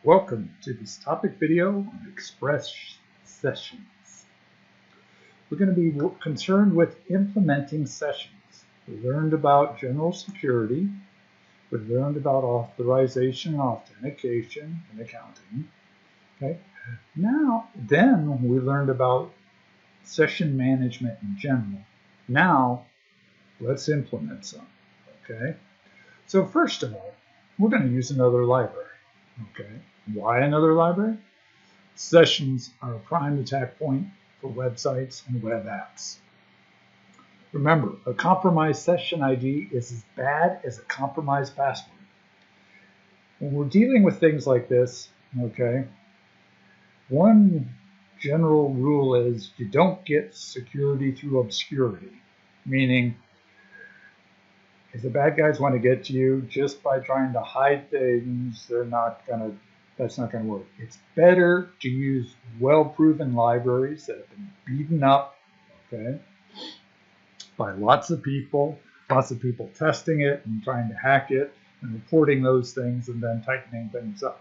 Welcome to this topic video on Express sessions. We're going to be concerned with implementing sessions. We learned about general security. We learned about authorization and authentication and accounting. Okay. Then we learned about session management in general. Now, let's implement some. Okay. So first of all, we're going to use another library. Okay. Why another library? Sessions are a prime attack point for websites and web apps. Remember, a compromised session ID is as bad as a compromised password. When we're dealing with things like this, okay, one general rule is you don't get security through obscurity, meaning if the bad guys want to get to you just by trying to hide things, that's not going to work. It's better to use well-proven libraries that have been beaten up, okay, by lots of people testing it and trying to hack it and reporting those things and then tightening things up,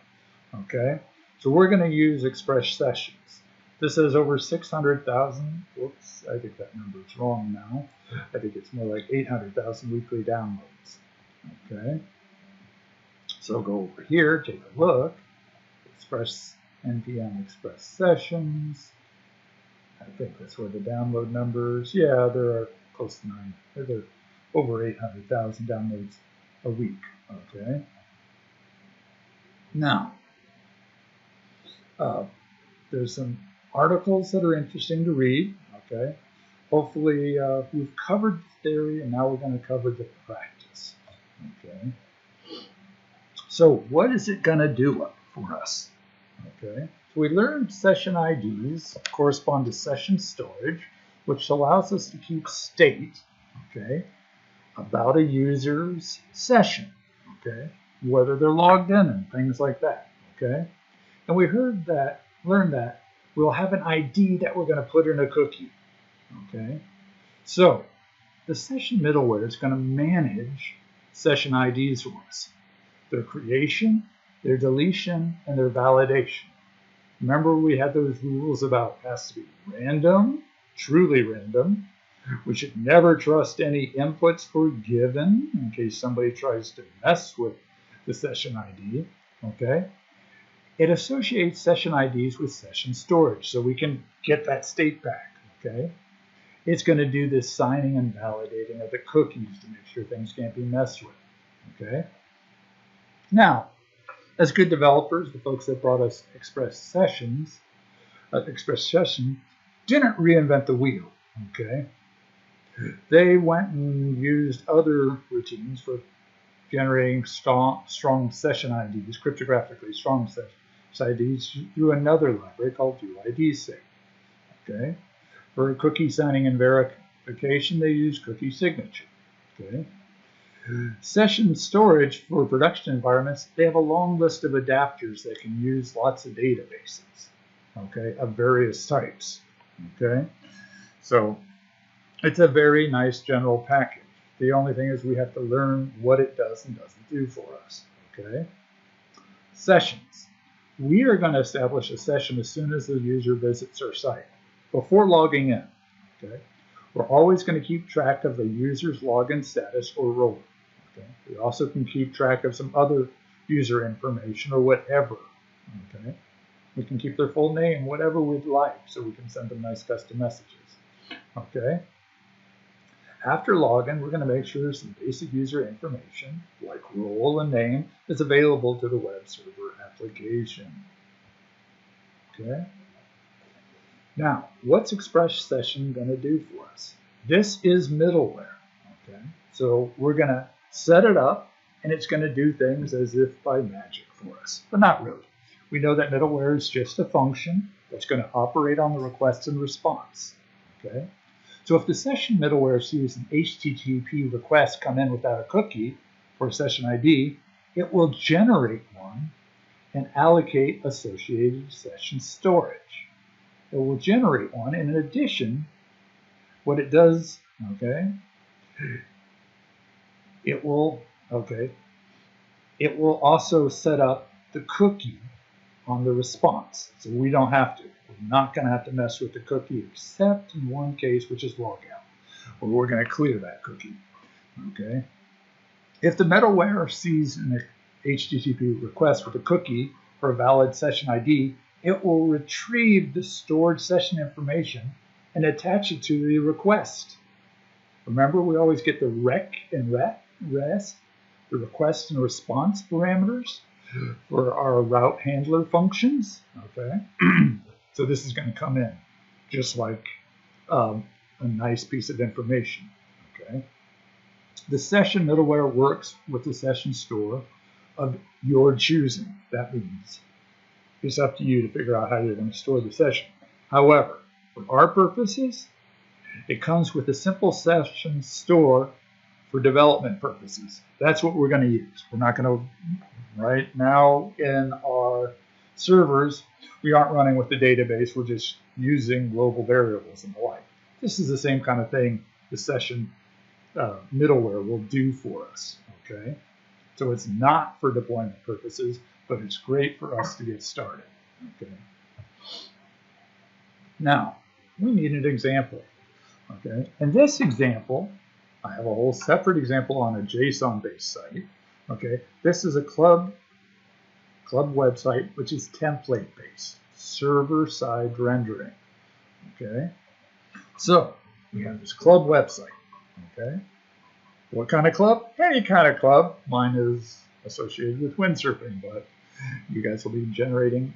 okay? So we're going to use Express Sessions. This has over 600,000, whoops, I think that number is wrong now. I think it's more like 800,000 weekly downloads, okay? So go over here, take a look. Express NPM Express Sessions. I think that's where the download numbers. Yeah, there are close to 9. They're over 800,000 downloads a week. Okay. Now, there's some articles that are interesting to read. Okay. Hopefully, we've covered the theory, and now we're going to cover the practice. Okay. So, what is it going to do for us? Okay, so we learned session IDs correspond to session storage, which allows us to keep state, okay, about a user's session, okay, whether they're logged in and things like that, okay. And we learned that we'll have an ID that we're going to put in a cookie, okay. So the session middleware is going to manage session IDs for us, their creation, their deletion, and their validation. Remember, we had those rules about it has to be random, truly random. We should never trust any inputs for given in case somebody tries to mess with the session ID. Okay? It associates session IDs with session storage so we can get that state back. Okay? It's going to do this signing and validating of the cookies to make sure things can't be messed with. Okay? Now, as good developers, the folks that brought us Express Session didn't reinvent the wheel, okay? They went and used other routines for generating strong session IDs, cryptographically strong session IDs through another library called UID-sig, okay? For cookie signing and verification, they use cookie signature, okay? Session storage for production environments, they have a long list of adapters that can use lots of databases, okay, of various types, okay? So it's a very nice general package. The only thing is we have to learn what it does and doesn't do for us, okay? Sessions. We are going to establish a session as soon as the user visits our site, before logging in, okay? We're always going to keep track of the user's login status or role. Okay? We also can keep track of some other user information or whatever. Okay? We can keep their full name, whatever we'd like, so we can send them nice custom messages. Okay? After login, we're going to make sure some basic user information, like role and name, is available to the web server application. Okay? Now, what's Express Session going to do for us? This is middleware. Okay? So we're going to set it up, and it's going to do things as if by magic for us, but not really. We know that middleware is just a function that's going to operate on the request and response. Okay? So if the session middleware sees an HTTP request come in without a cookie for a session ID, it will generate one and allocate associated session storage. It will generate one, and in addition, what it does, okay, it will also set up the cookie on the response. So we don't have to. We're not going to have to mess with the cookie except in one case, which is logout, where we're going to clear that cookie. Okay. If the middleware sees an HTTP request with a cookie for a valid session ID, it will retrieve the stored session information and attach it to the request. Remember, we always get the rec and rest, the request and response parameters for our route handler functions. Okay, so this is going to come in just like a nice piece of information. Okay, the session middleware works with the session store of your choosing. That means it's up to you to figure out how you're going to store the session. However, for our purposes, it comes with a simple session store for development purposes. That's what we're going to use. We're not going to, right now in our servers, we aren't running with the database. We're just using global variables and the like. This is the same kind of thing the session middleware will do for us. Okay, so it's not for deployment purposes, but it's great for us to get started. Okay. Now, we need an example. Okay, in this example, I have a whole separate example on a JSON-based site. Okay, this is a club website, which is template-based, server-side rendering. Okay, so we have this club website. Okay, what kind of club? Any kind of club. Mine is associated with windsurfing, but you guys will be generating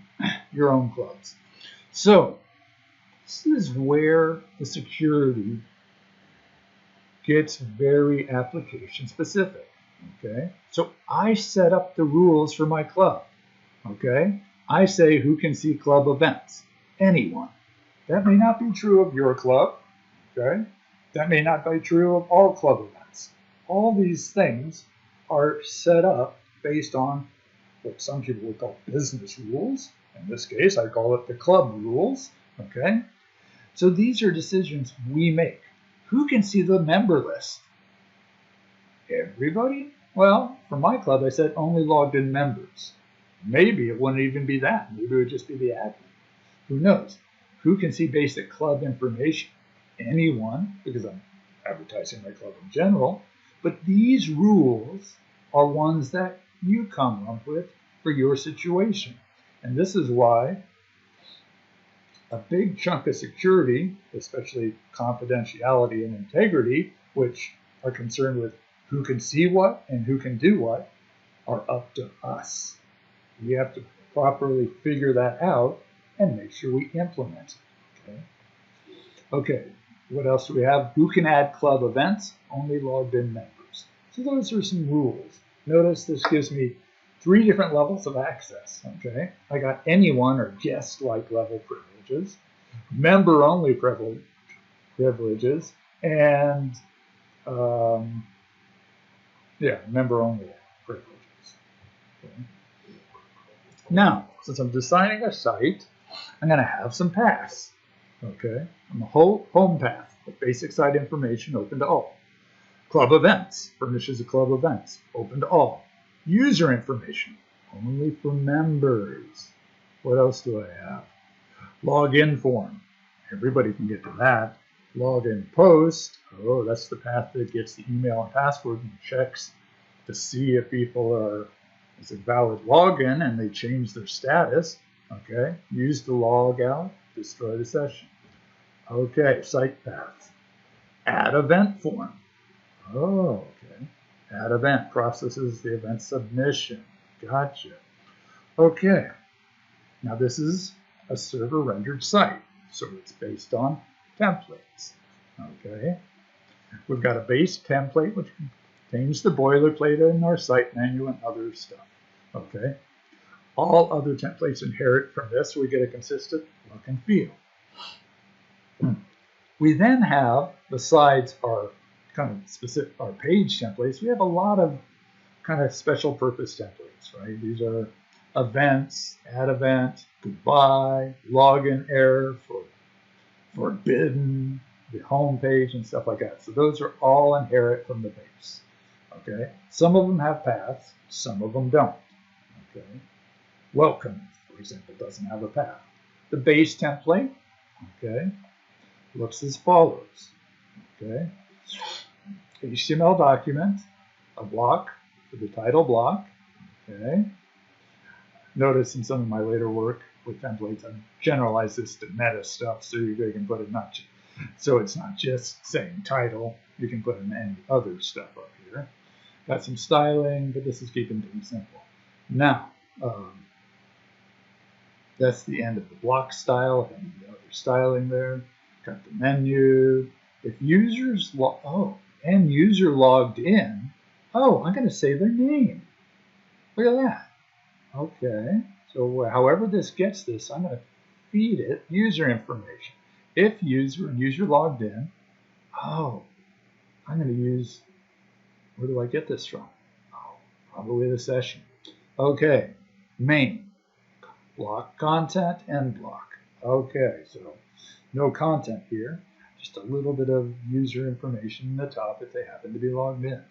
your own clubs. So this is where the security gets very application specific. Okay, so I set up the rules for my club. Okay, I say who can see club events. Anyone. That may not be true of your club. Okay, that may not be true of all club events. All these things are set up based on what some people would call business rules. In this case, I call it the club rules. Okay, so these are decisions we make. Who can see the member list? Everybody? Well, for my club, I said only logged in members. Maybe it wouldn't even be that. Maybe it would just be the admin. Who knows? Who can see basic club information? Anyone, because I'm advertising my club in general. But these rules are ones that you come up with for your situation. And this is why a big chunk of security, especially confidentiality and integrity, which are concerned with who can see what and who can do what, are up to us. We have to properly figure that out and make sure we implement it. Okay, what else do we have? Who can add club events? Only logged in members. So those are some rules. Notice this gives me 3 different levels of access. Okay, I got anyone or guest-like level privileges, member-only privileges, and member-only privileges. Okay. Now, since I'm designing a site, I'm going to have some paths. Okay, on the whole home path, the basic site information open to all. Club events furnishes a club events open to all. User information only for members. What else do I have? Login form. Everybody can get to that. Login post. Oh, that's the path that gets the email and password and checks to see if people are, it's a valid login and they change their status. Okay, use the log out, destroy the session. Okay, site path. Add event form. Oh, okay. Add event processes the event submission. Gotcha. Okay. Now this is a server rendered site, so it's based on templates. Okay. We've got a base template which contains the boilerplate in our site menu and other stuff. Okay. All other templates inherit from this, so we get a consistent look and feel. We then have, besides our kind of specific, our page templates, we have a lot of kind of special purpose templates, right? These are events, add event, goodbye, login error, for forbidden, the home page, and stuff like that. So those are all inherit from the base. Okay. Some of them have paths, some of them don't. Okay. Welcome, for example, doesn't have a path. The base template, okay, looks as follows. Okay, HTML document, a block for the title block. Okay. Notice in some of my later work with templates, I've generalized this to meta stuff, so you can put it not so it's not just saying title. You can put in any other stuff up here. Got some styling, but this is keeping things simple. Now, that's the end of the block style and the other styling there. Got the menu. If users end user logged in, I'm going to say their name. Look at that. Okay, so however this gets this, I'm going to feed it user information. If user logged in, I'm going to use, where do I get this from? Probably the session. Okay, main, block content, end block. Okay, so no content here, just a little bit of user information in the top if they happen to be logged in.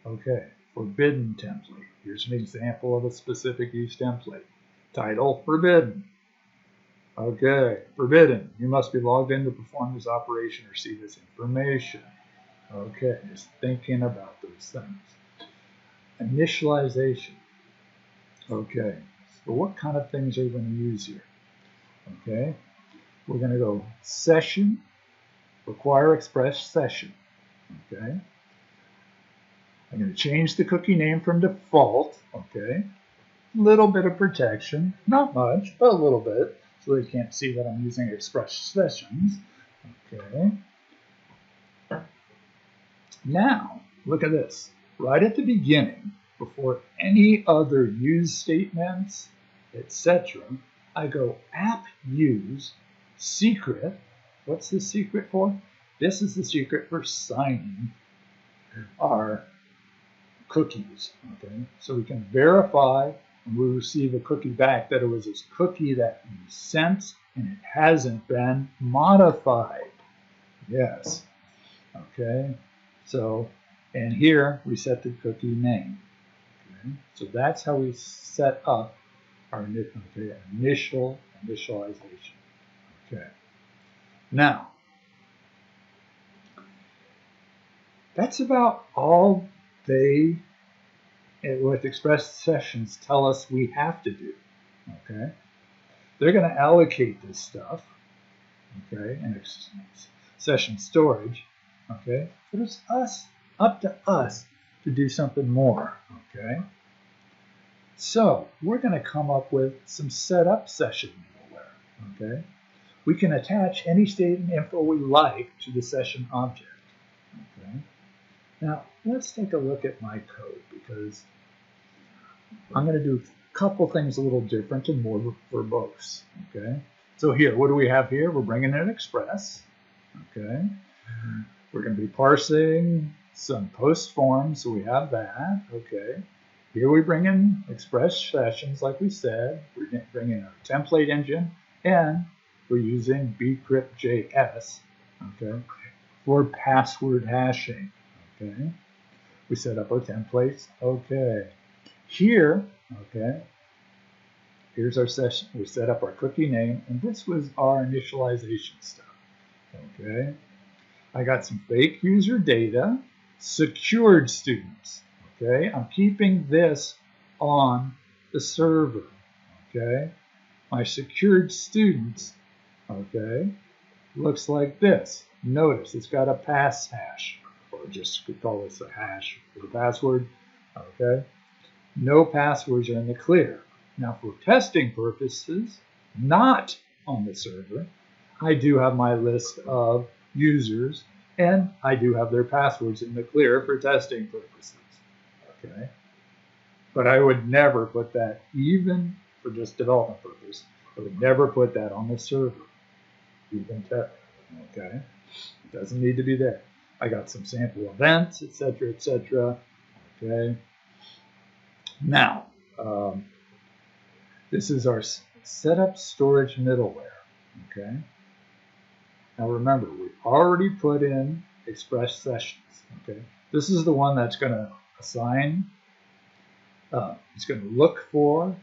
Okay, forbidden template. Here's an example of a specific use template. Title, forbidden. Okay, forbidden. You must be logged in to perform this operation or see this information. Okay, just thinking about those things. Initialization. Okay, so what kind of things are we going to use here? Okay, we're going to go session, require express session. Okay, I'm going to change the cookie name from default. Okay, little bit of protection, not much, but a little bit, so they can't see that I'm using express sessions. Okay. Now, look at this. Right at the beginning, before any other use statements, etc., I go app use secret. What's the secret for? This is the secret for signing our cookies. Okay, so we can verify when we receive a cookie back that it was this cookie that we sent and it hasn't been modified. Yes. Okay. So, and here we set the cookie name. Okay. So that's how we set up our initialization. Okay. Now, that's about all they, with express sessions, tell us we have to do. Okay. They're going to allocate this stuff. Okay, and session storage. Okay, but it's up to us to do something more. Okay, so we're going to come up with some setup session middleware. Okay, we can attach any state and info we like to the session object. Okay, now let's take a look at my code because I'm going to do a couple things a little different and more verbose. Okay, so here, what do we have here? We're bringing in express. Okay. We're going to be parsing some post forms, so we have that. Okay. Here we bring in express sessions, like we said. We're bringing our template engine, and we're using bcrypt.js, okay, for password hashing. Okay. We set up our templates. Okay. Here, okay, here's our session. We set up our cookie name, and this was our initialization stuff. Okay. I got some fake user data, secured students. Okay, I'm keeping this on the server. Okay, my secured students. Okay, looks like this. Notice it's got a pass hash, or just could call this a hash for the password. Okay, no passwords are in the clear. Now, for testing purposes, not on the server, I do have my list of users, and I do have their passwords in the clear for testing purposes. Okay, but I would never put that, even for just development purpose, I would never put that on the server, even test. Okay, it doesn't need to be there. I got some sample events, etc., etc. Okay, now this is our setup storage middleware. Okay. Now remember, we've already put in express sessions. Okay, this is the one that's going to assign. It's going to look for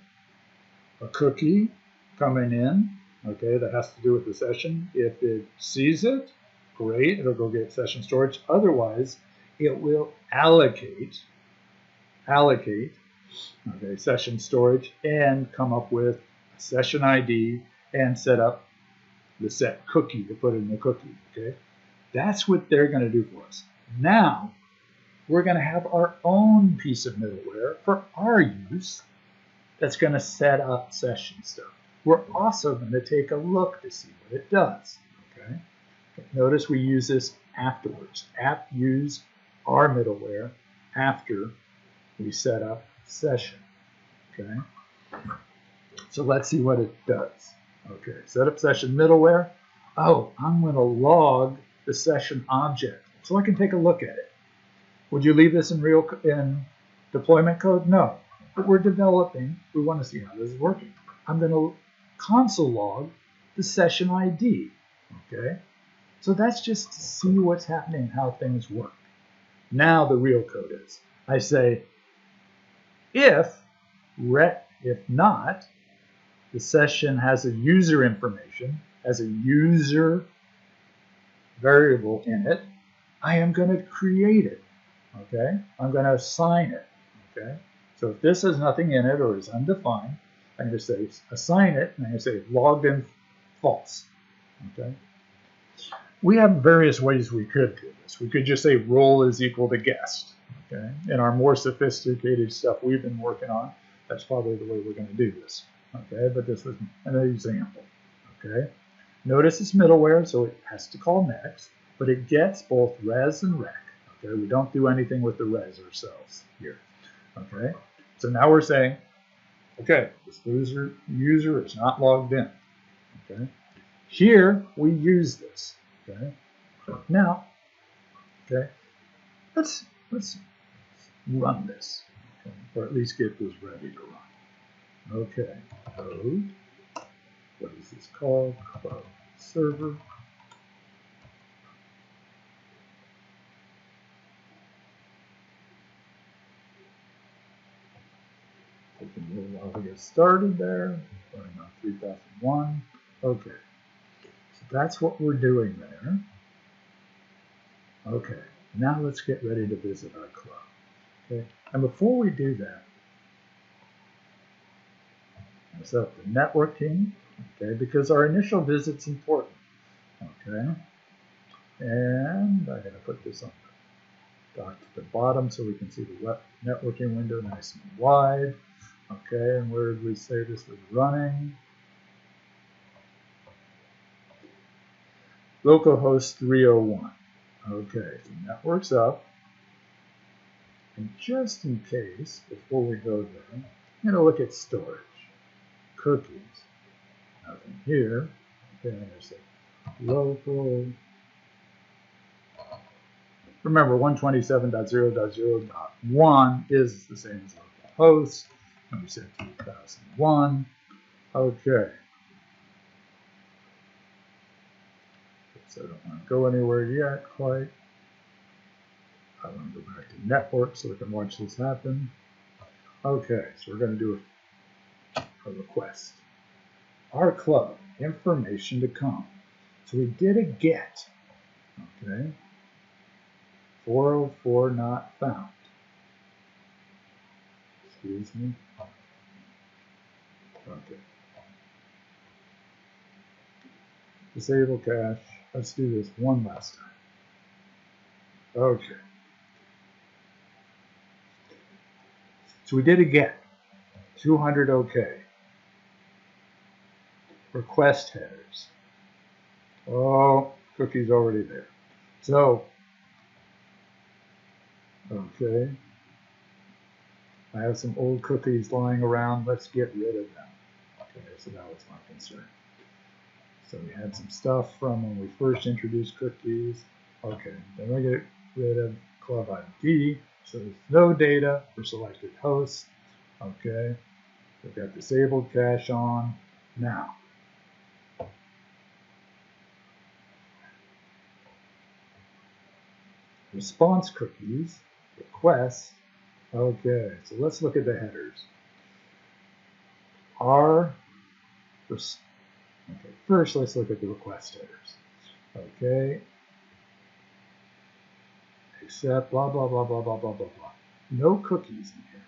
a cookie coming in, okay, that has to do with the session. If it sees it, great, it'll go get session storage. Otherwise, it will allocate, okay, session storage and come up with a session ID and set up the set cookie to put in the cookie, okay? That's what they're going to do for us. Now, we're going to have our own piece of middleware for our use that's going to set up session stuff. We're also going to take a look to see what it does, okay? Notice we use this afterwards. Use our middleware after we set up session, okay? So let's see what it does. Okay, set up session middleware. Oh, I'm going to log the session object so I can take a look at it. Would you leave this in deployment code? No, but we're developing. We want to see how this is working. I'm going to console log the session ID. Okay, so that's just to see what's happening and how things work. Now the real code is. I say if not, the session has a user information, has a user variable in it, I am going to create it, okay? I'm going to assign it, okay? So if this has nothing in it or is undefined, I'm going to say assign it, and I'm going to say logged in false, okay? We have various ways we could do this. We could just say role is equal to guest, okay? In our more sophisticated stuff we've been working on, that's probably the way we're going to do this. Okay, but this is an example. Okay, notice it's middleware, so it has to call next, but it gets both res and rec. Okay, we don't do anything with the res ourselves here. Okay, so now we're saying, okay, this user is not logged in. Okay, here we use this. Okay, now, okay, let's run this, okay, or at least get this ready to run. Okay, code, what is this called? Cloud server. Taking a little while to get started there, running on 3001. Okay, so that's what we're doing there. Okay, now let's get ready to visit our club. Okay, and before we do that, set up the networking, okay, because our initial visit's important, okay, and I'm going to put this on the dock to the bottom so we can see the networking window nice and wide, okay, and where did we say this was running? Localhost 301, okay, so network's up, and just in case, before we go there, I'm going to look at storage. Cookies, nothing here. Okay, I'm going to say local. Remember, 127.0.0.1 is the same as localhost. And we said 2001. Okay. So I don't want to go anywhere yet, quite. I want to go back to network so we can watch this happen. Okay, so we're going to do a request. Our club, information to come. So we did a get, okay? 404 not found. Excuse me. Okay. Disable cache. Let's do this one last time. Okay. So we did a get. 200 okay. Request headers. Oh, cookie's already there. So, okay. I have some old cookies lying around. Let's get rid of them. Okay, so that was my concern. So we had some stuff from when we first introduced cookies. Okay, then we get rid of club ID. So there's no data for selected hosts. Okay, we've got disabled cache on. Now, response cookies, requests. Okay, so let's look at the headers. our, okay, first let's look at the request headers. Okay, except blah, blah, blah, blah, blah, blah, blah, blah. No cookies in here.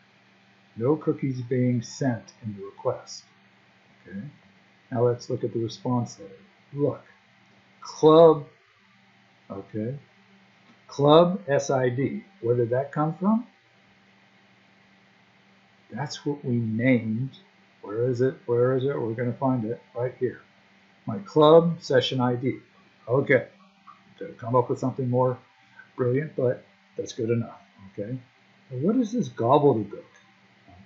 No cookies being sent in the request. Okay, now let's look at the response header. Look, club, okay, club SID. Where did that come from? That's what we named. Where is it? Where is it? We're going to find it right here. My club session ID. Okay, to come up with something more brilliant, but that's good enough. Okay, and what is this gobbledygook?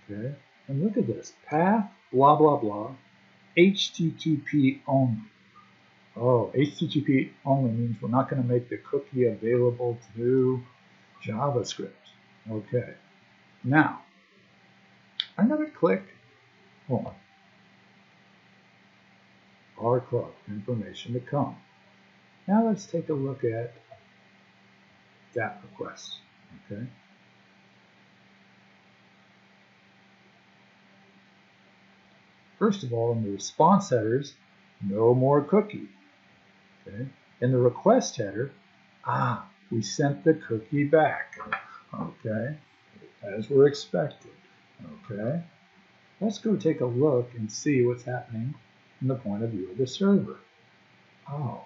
Okay, and look at this, path blah blah blah, HTTP only. Oh, HTTP only means we're not going to make the cookie available to JavaScript. Okay, now I'm going to click, hold on, our club information to come. Now let's take a look at that request. Okay. First of all, in the response headers, no more cookie. Okay. In the request header, we sent the cookie back. Okay, as we're expected. Okay, let's go take a look and see what's happening from the point of view of the server. Oh,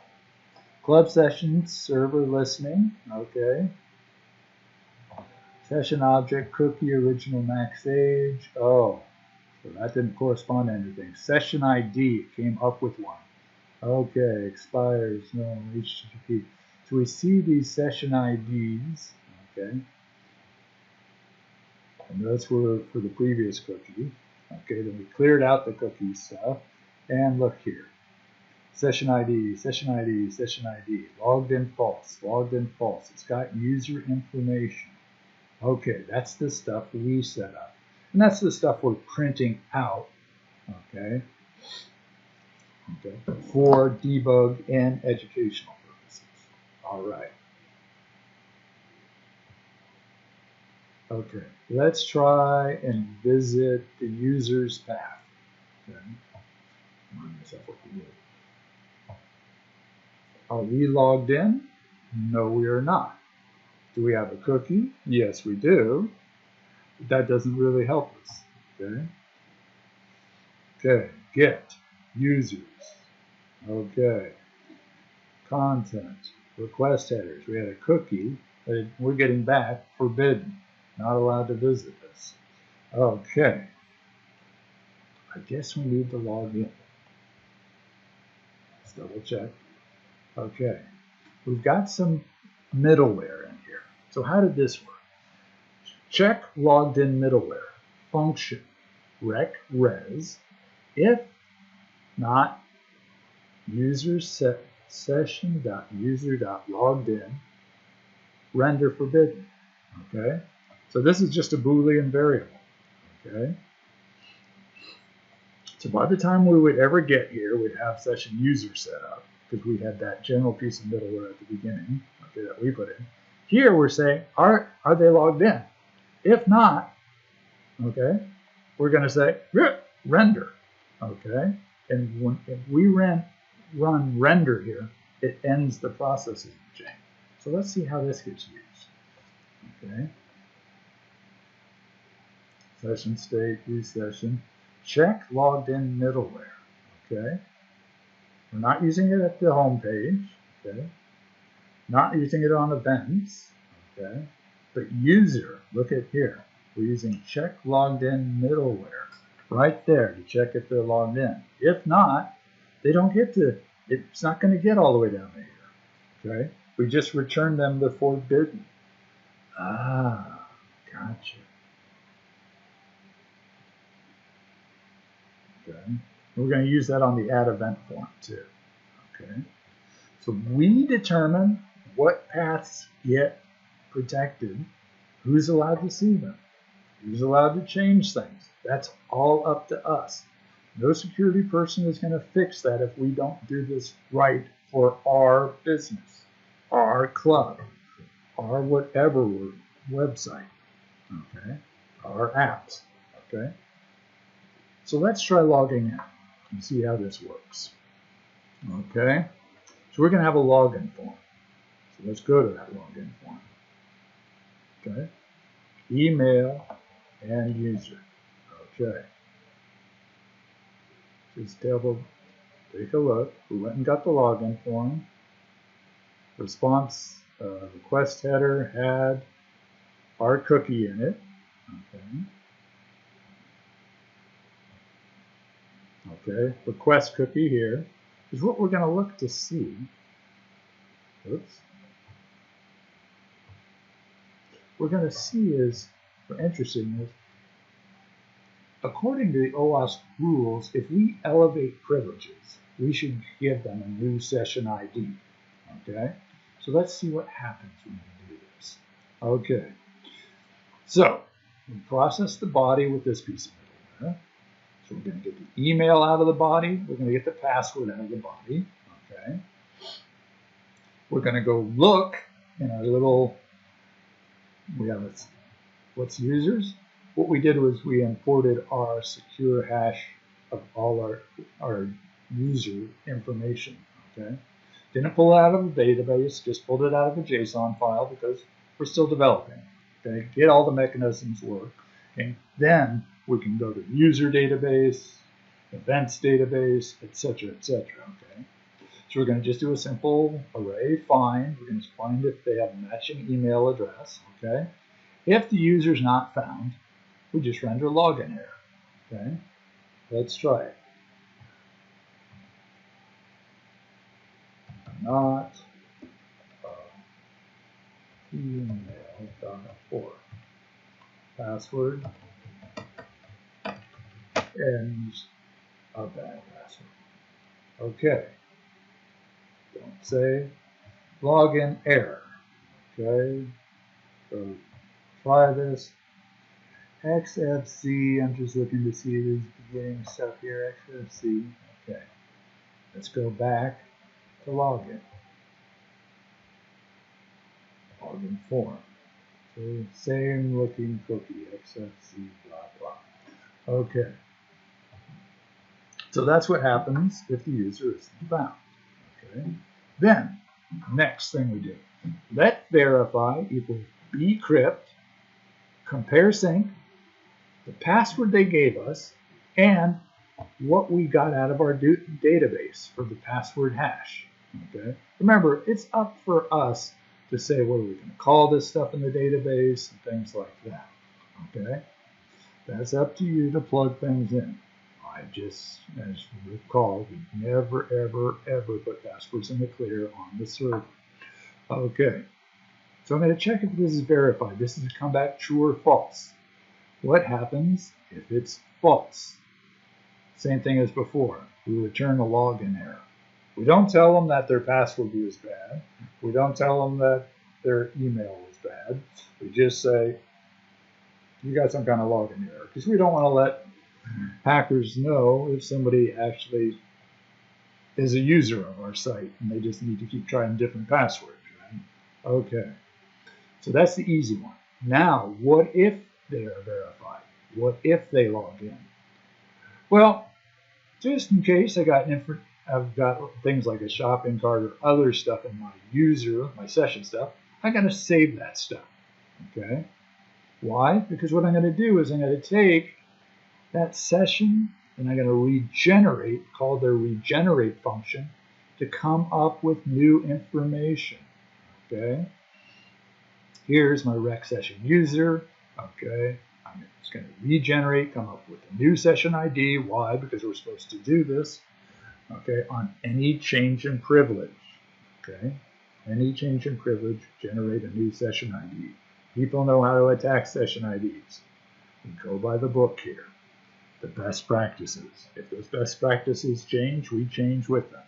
club sessions, server listening. Okay, session object, cookie, original max age. Oh, so that didn't correspond to anything. Session ID, it came up with one. Okay, expires, no, HTTP. So we see these session IDs, okay, and those were for the previous cookie. Okay, then we cleared out the cookie stuff, and look here. Session ID, session ID, session ID, logged in false, logged in false. It's got user information. Okay, that's the stuff we set up. And that's the stuff we're printing out, okay, for debug and educational purposes. All right. Okay, let's try and visit the user's path. Okay. Remind myself what we did. Are we logged in? No, we are not. Do we have a cookie? Yes, we do. But that doesn't really help us. Okay. Okay, get users. Okay. Content. Request headers. We had a cookie that we're getting back forbidden. Not allowed to visit this. Okay. I guess we need to log in. Let's double check. Okay. We've got some middleware in here. So how did this work? Check logged in middleware. Function rec res. If not, user set session.user.logged-in render forbidden. Okay, so this is just a Boolean variable. Okay, so by the time we would ever get here, we'd have session user set up because we had that general piece of middleware at the beginning, okay, that we put in. Here we're saying, are they logged in? If not, okay, we're going to say render. Okay, and when we run render here, it ends the processing chain. So let's see how this gets used. Okay, session state, resession, check logged in middleware. Okay, we're not using it at the home page. Okay, not using it on events. Okay, but user, look at here, we're using check logged in middleware right there to check if they're logged in. If not, they don't get to, it's not going to get all the way down to here. Okay, we just return them the forbidden. Ah, gotcha. Okay, we're going to use that on the add event form too. Okay, so we determine what paths get protected, who's allowed to see them, who's allowed to change things. That's all up to us. No security person is going to fix that if we don't do this right for our business, our club, our whatever website, okay, our apps, okay. So let's try logging in and see how this works. Okay, so we're going to have a login form. So let's go to that login form. Okay, email and user. Okay, just take a look. We went and got the login form. Response request header had our cookie in it. Okay, request cookie here is what we're going to look to see. Oops. We're going to see is, for interesting is, according to the OWASP rules, if we elevate privileges, we should give them a new session ID. Okay, so let's see what happens when we do this. Okay, so we process the body with this piece of middleware. So we're going to get the email out of the body. We're going to get the password out of the body. Okay, we're going to go look in our little. We have what's users. What we did was we imported our secure hash of all our user information. Okay, didn't pull it out of a database, just pulled it out of a JSON file because we're still developing. Okay, get all the mechanisms work. Okay, then we can go to the user database, events database, etc., etc. Okay, so we're going to just do a simple array find. We're going to find if they have a matching email address. Okay, if the user is not found, we just render login error. Okay, let's try it. Not email.org. Password and a bad password. Okay. Don't say login error. Okay. So try this. XFC. I'm just looking to see this beginning stuff here. XFC. Okay. Let's go back to login. Login form. So same looking cookie. XFC. Blah blah. Okay. So that's what happens if the user isn't found. Okay. Then, next thing we do, let verify equals bcrypt, compare sync, the password they gave us, and what we got out of our database for the password hash. Okay. Remember, it's up for us to say what are we going to call this stuff in the database and things like that. Okay. That's up to you to plug things in. I just, as you recall, we never, ever, ever put passwords in the clear on the server. Okay, so I'm going to check if this is verified. This is to come back true or false. What happens if it's false? Same thing as before. We return a login error. We don't tell them that their password was bad. We don't tell them that their email was bad. We just say, you got some kind of login error, because we don't want to let hackers know if somebody actually is a user of our site and they just need to keep trying different passwords. Right? Okay, so that's the easy one. Now, what if they are verified? What if they log in? Well, just in case I've got things like a shopping cart or other stuff in my session stuff, I got to save that stuff. Okay, why? Because what I'm going to do is I'm going to take that session and I'm going to regenerate, called their regenerate function, to come up with new information. Okay, here's my rec session user. Okay, I'm just going to regenerate, come up with a new session ID. Why? Because we're supposed to do this. Okay, on any change in privilege. Okay, any change in privilege, generate a new session ID. People know how to attack session IDs. We go by the book here. The best practices. If those best practices change, we change with them.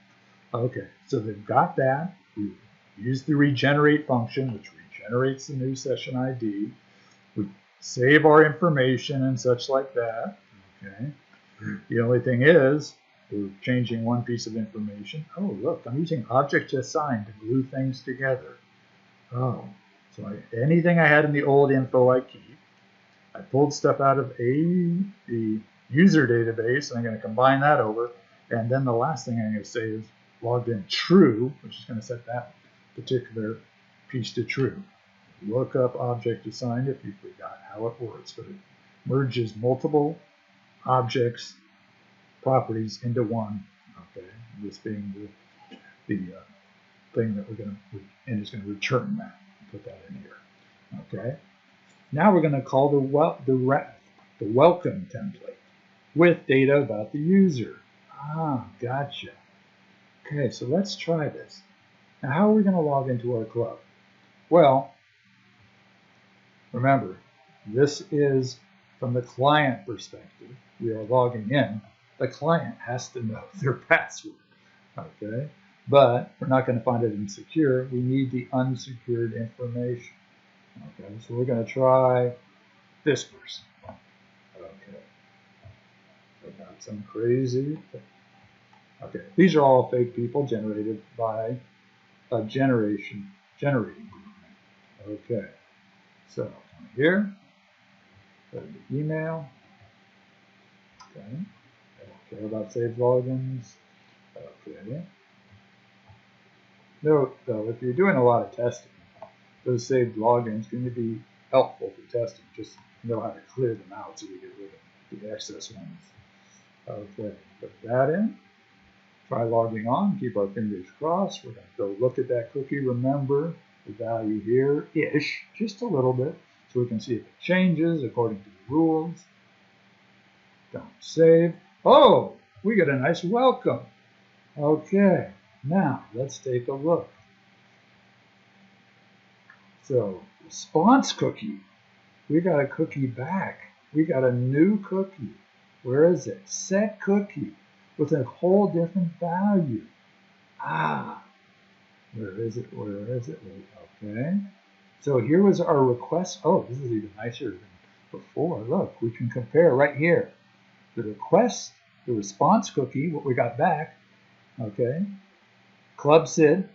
Okay, so they've got that. We use the regenerate function, which regenerates the new session ID. We save our information and such like that. Okay. The only thing is, we're changing one piece of information. Oh, look, I'm using object assign to glue things together. Oh, so anything I had in the old info I keep. I pulled stuff out of the user database, and I'm going to combine that over. And then the last thing I'm going to say is logged in true, which is going to set that particular piece to true. Lookup object assigned if you forgot how it works, but it merges multiple objects, properties into one. Okay, this being the thing that we're going to, and it's going to return that. Put that in here. Okay. Now we're going to call the welcome template with data about the user. Ah, gotcha. Okay, so let's try this. Now, how are we going to log into our club? Well, remember, this is from the client perspective. We are logging in. The client has to know their password. Okay, but we're not going to find it in secure. We need the unsecured information. Okay, so we're going to try this person. Okay, I got some crazy thing. Okay, these are all fake people generated by a generating program. Okay, so here, go to the email. Okay, I don't care about saved logins. Okay. Note though, if you're doing a lot of testing, those saved logins can be helpful for testing. Just know how to clear them out so you get rid of the excess ones. Okay, put that in. Try logging on. Keep our fingers crossed. We're going to go look at that cookie. Remember the value here, ish, just a little bit, so we can see if it changes according to the rules. Don't save. Oh, we get a nice welcome. Okay, now let's take a look. So, response cookie. We got a cookie back. We got a new cookie. Where is it? Set cookie with a whole different value. Ah, where is it? Where is it? Okay. So here was our request. Oh, this is even nicer than before. Look, we can compare right here. The request, the response cookie, what we got back. Okay. Club Sid,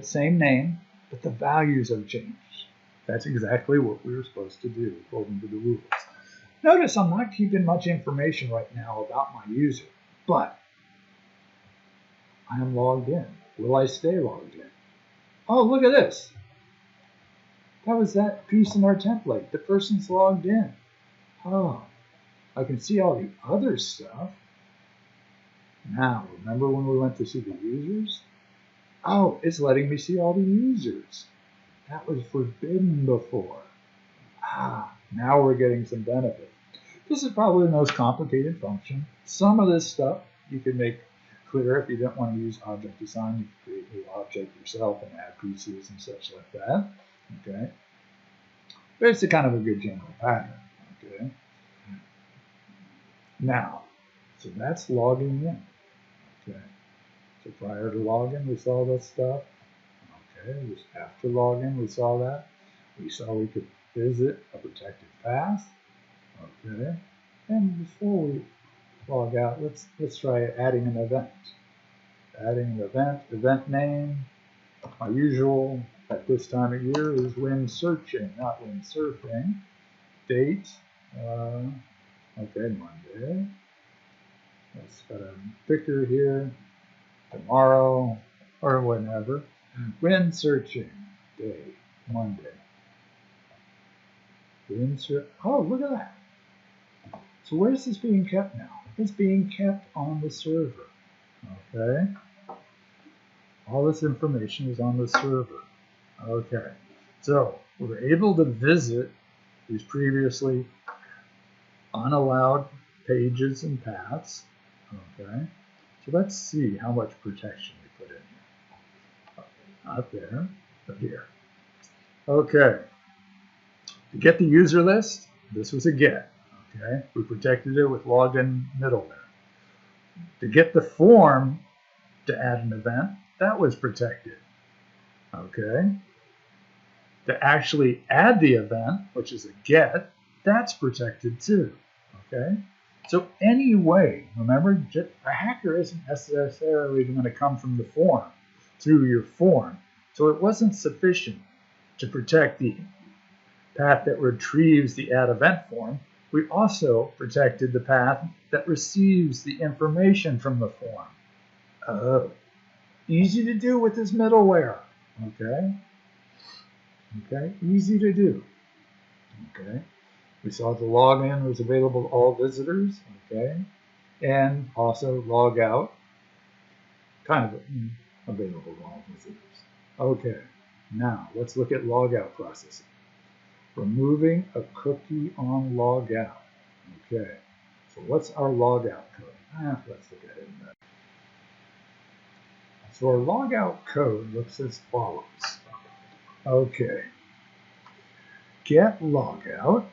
same name, but the values have changed. That's exactly what we were supposed to do according to the rules. Notice I'm not keeping much information right now about my user, but I am logged in. Will I stay logged in? Oh, look at this. That was that piece in our template. The person's logged in. Oh, I can see all the other stuff. Now, remember when we went to see the users? Oh, it's letting me see all the users. That was forbidden before. Ah, now we're getting some benefit. This is probably the most complicated function. Some of this stuff you can make clear if you don't want to use object assign. You can create a new object yourself and add pieces and such like that. Okay. But it's a kind of a good general pattern. Okay. Now, so that's logging in. Okay. So prior to login, we saw that stuff. Okay. Just after login, we saw that. We saw we could visit a protected path. Okay. And before we log out, let's try adding an event. Adding an event name. My usual at this time of year is when searching, not when surfing. Date. Okay, Monday. Let's got a picker here. Tomorrow or whenever. When searching. Day. Monday. Oh, look at that. So where's this being kept now? It's being kept on the server. Okay. All this information is on the server. Okay. So we're able to visit these previously unallowed pages and paths. Okay. So let's see how much protection we put in here. Okay. Not there, but here. Okay. To get the user list, this was a get. Okay, we protected it with logged in middleware. To get the form to add an event, that was protected. Okay. To actually add the event, which is a get, that's protected too. Okay. So anyway, remember, a hacker isn't necessarily going to come from the form, through your form. So it wasn't sufficient to protect the path that retrieves the add event form. We also protected the path that receives the information from the form. Oh, easy to do with this middleware. Okay. Okay, easy to do. Okay. We saw the login was available to all visitors. Okay. And also log out, kind of available to all visitors. Okay. Now let's look at logout processing. Removing a cookie on logout. Okay, so what's our logout code? Let's look at it in a minute. So our logout code looks as follows. Okay, get logout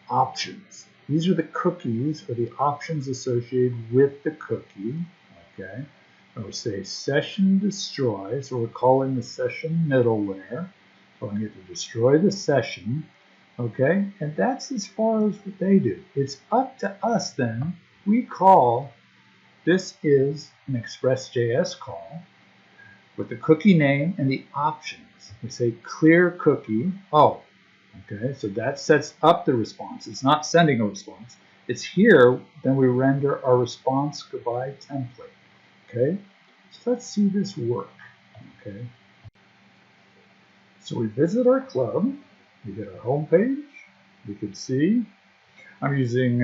options. These are the cookies or the options associated with the cookie. Okay, and we say session destroy, so we're calling the session middleware. Telling it to destroy the session, okay? And that's as far as what they do. It's up to us then. We call, this is an Express.js call with the cookie name and the options. We say clear cookie. Oh, okay, so that sets up the response. It's not sending a response. It's here, then we render our response goodbye template, okay? So let's see this work, okay? So we visit our club, we get our home page, we can see, I'm using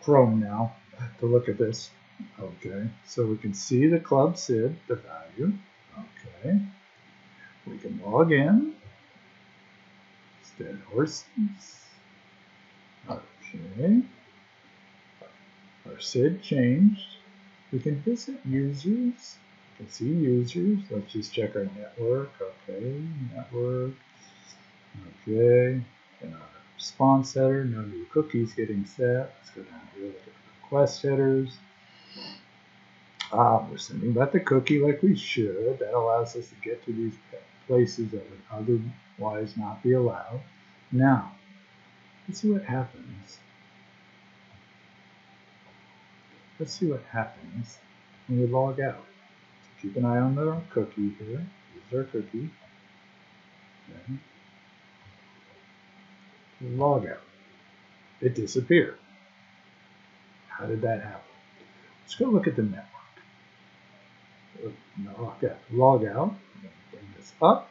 Chrome now to look at this. Okay, so we can see the club SID, the value. Okay, we can log in, Stead Horses. Okay, our SID changed. We can visit users. We can see users. Let's just check our network. Okay, network. Okay, and our response header. No new cookies getting set. Let's go down here. Look at the request headers. We're sending back the cookie like we should. That allows us to get to these places that would otherwise not be allowed. Now, let's see what happens. Let's see what happens when we log out. Keep an eye on the cookie here. Here's our cookie. Okay. Log out. It disappeared. How did that happen? Let's go look at the network. Log out. Bring this up.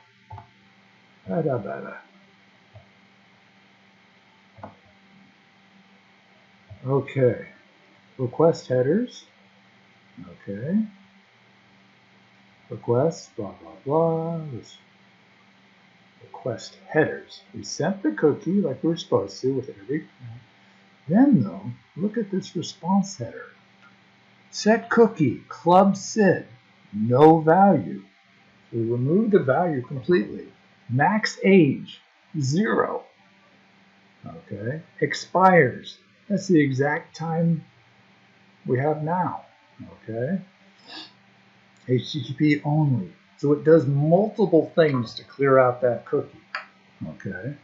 Okay. Request headers. Okay. Request, blah, blah, blah. Request headers. We sent the cookie like we were supposed to with every. Then, though, look at this response header. Set cookie, club SID, no value. We remove the value completely. Max age, 0. Okay. Expires. That's the exact time we have now. Okay. HTTP only. So it does multiple things to clear out that cookie. Okay.